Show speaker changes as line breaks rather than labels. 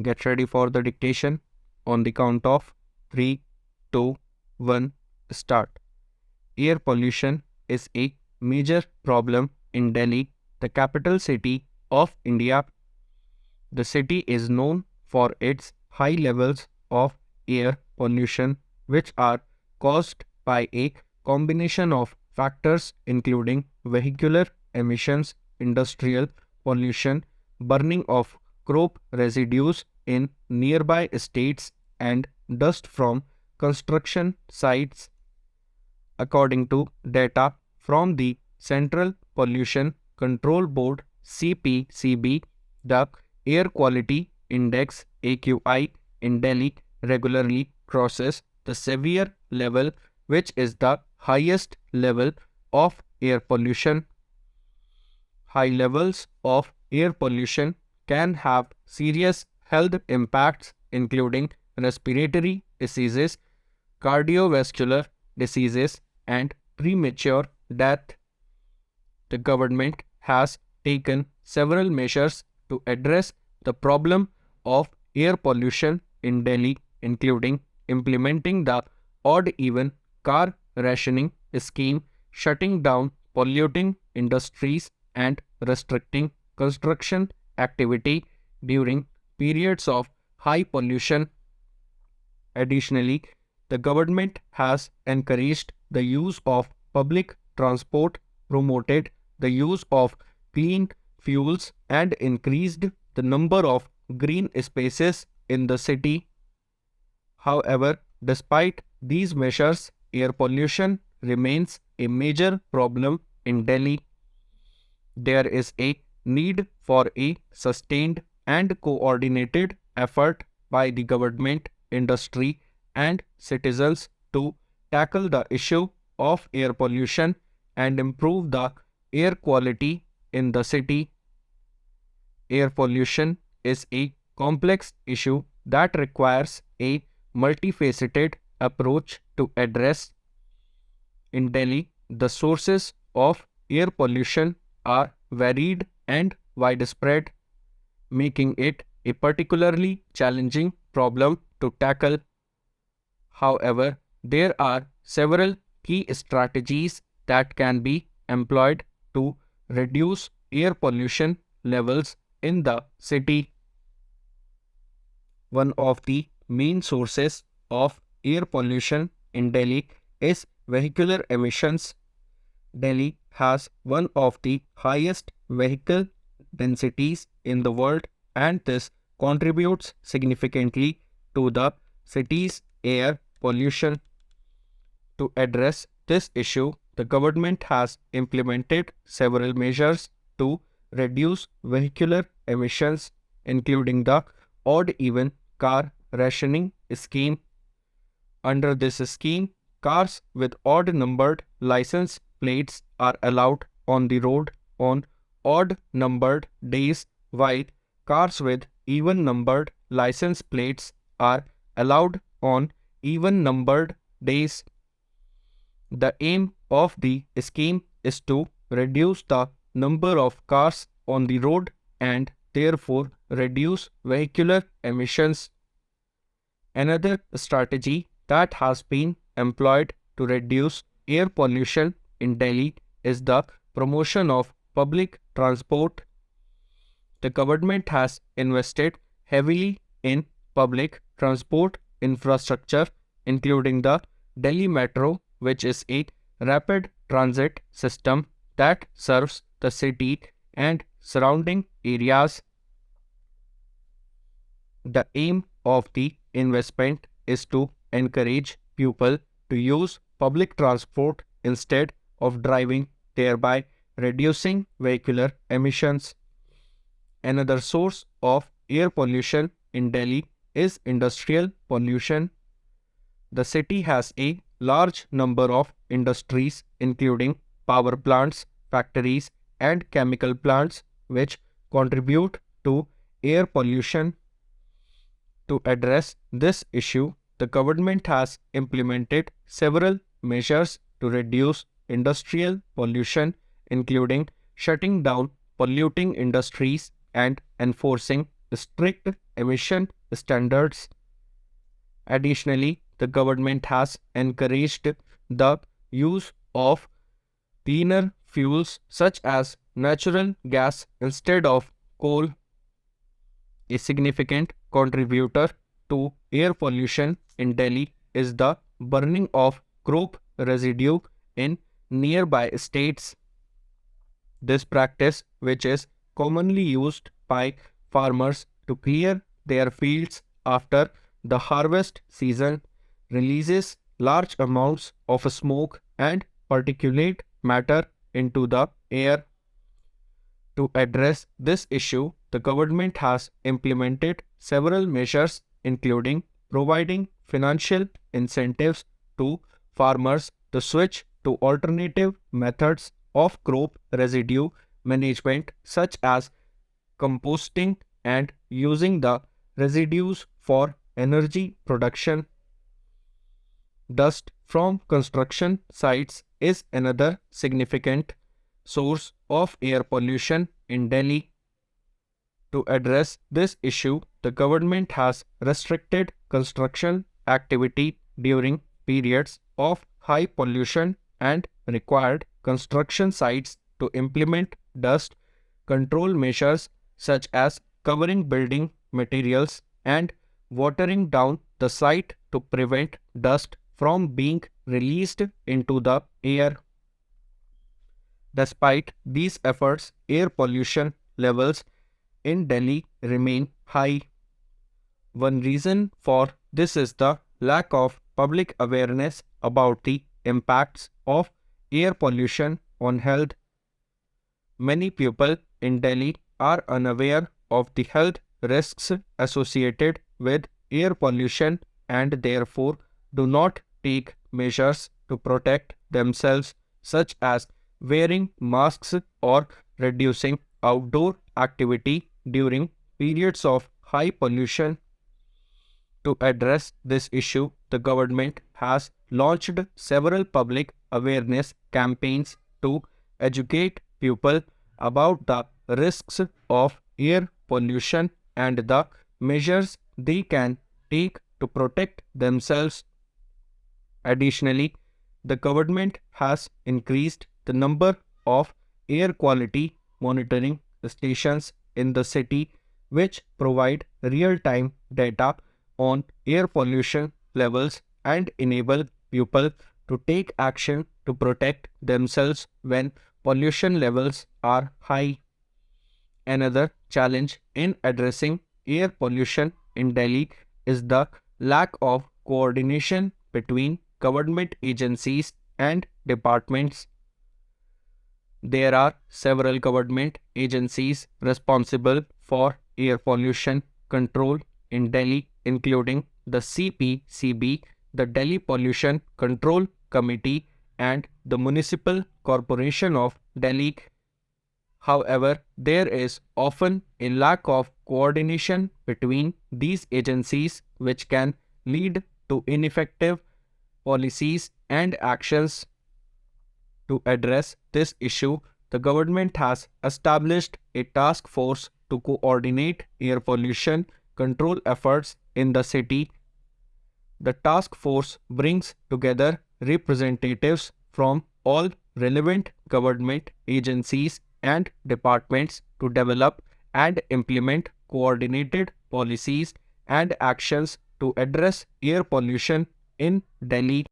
Get ready for the dictation. On the count of 3, 2, 1, start. Air pollution is a major problem in Delhi, the capital city of India. The city is known for its high levels of air pollution, which are caused by a combination of factors including vehicular emissions, industrial pollution, burning of crop residues in nearby states, and dust from construction sites. According to data from the Central Pollution Control Board CPCB, the Air Quality Index AQI in Delhi regularly crosses the severe level, which is the highest level of air pollution. High levels of air pollution can have serious health impacts, including respiratory diseases, cardiovascular diseases, and premature death. The government has taken several measures to address the problem of air pollution in Delhi, including implementing the odd-even car rationing scheme, shutting down polluting industries, and restricting construction activity during periods of high pollution. Additionally, the government has encouraged the use of public transport, promoted the use of clean fuels, and increased the number of green spaces in the city. However, despite these measures, air pollution remains a major problem in Delhi. There is a need for a sustained and coordinated effort by the government, industry, and citizens to tackle the issue of air pollution and improve the air quality in the city. Air pollution is a complex issue that requires a multifaceted approach to address. In Delhi, the sources of air pollution are varied and widespread, making it a particularly challenging problem to tackle. However, there are several key strategies that can be employed to reduce air pollution levels in the city. One of the main sources of air pollution in Delhi is vehicular emissions. Delhi has one of the highest vehicle densities in the world, and this contributes significantly to the city's air pollution. To address this issue, the government has implemented several measures to reduce vehicular emissions, including the odd-even car rationing scheme. Under this scheme, cars with odd-numbered license plates are allowed on the road on odd-numbered days, while cars with even-numbered license plates are allowed on even-numbered days. The aim of the scheme is to reduce the number of cars on the road and therefore reduce vehicular emissions. Another strategy that has been employed to reduce air pollution in Delhi is the promotion of public transport. The government has invested heavily in public transport infrastructure, including the Delhi Metro, which is a rapid transit system that serves the city and surrounding areas. The aim of the investment is to encourage people to use public transport instead of driving, thereby reducing vehicular emissions. Another source of air pollution in Delhi is industrial pollution. The city has a large number of industries, including power plants, factories, and chemical plants, which contribute to air pollution. To address this issue, the government has implemented several measures to reduce industrial pollution, including shutting down polluting industries and enforcing strict emission standards. Additionally, the government has encouraged the use of cleaner fuels such as natural gas instead of coal. A significant contributor to air pollution in Delhi is the burning of crop residue in nearby states. This practice, which is commonly used by farmers to clear their fields after the harvest season, releases large amounts of smoke and particulate matter into the air. To address this issue, the government has implemented several measures, including providing financial incentives to farmers to switch to alternative methods of crop residue management, such as composting and using the residues for energy production. Dust from construction sites is another significant source of air pollution in Delhi. To address this issue, the government has restricted construction activity during periods of high pollution and required construction sites to implement dust control measures such as covering building materials and watering down the site to prevent dust from being released into the air. Despite these efforts, air pollution levels in Delhi remain high. One reason for this is the lack of public awareness about the impacts of air pollution on health. Many people in Delhi are unaware of the health risks associated with air pollution and therefore do not take measures to protect themselves, such as wearing masks or reducing outdoor activity during periods of high pollution. To address this issue, the government has launched several public awareness campaigns to educate people about the risks of air pollution and the measures they can take to protect themselves. Additionally, the government has increased the number of air quality monitoring stations in the city, which provide real-time data on air pollution levels and enable people to take action to protect themselves when pollution levels are high. Another challenge in addressing air pollution in Delhi is the lack of coordination between government agencies and departments. There are several government agencies responsible for air pollution control in Delhi, including the CPCB, the Delhi Pollution Control Committee, and the Municipal Corporation of Delhi. However, there is often a lack of coordination between these agencies, which can lead to ineffective policies and actions. To address this issue, the government has established a task force to coordinate air pollution control efforts in the city. The task force brings together representatives from all relevant government agencies and departments to develop and implement coordinated policies and actions to address air pollution in Delhi.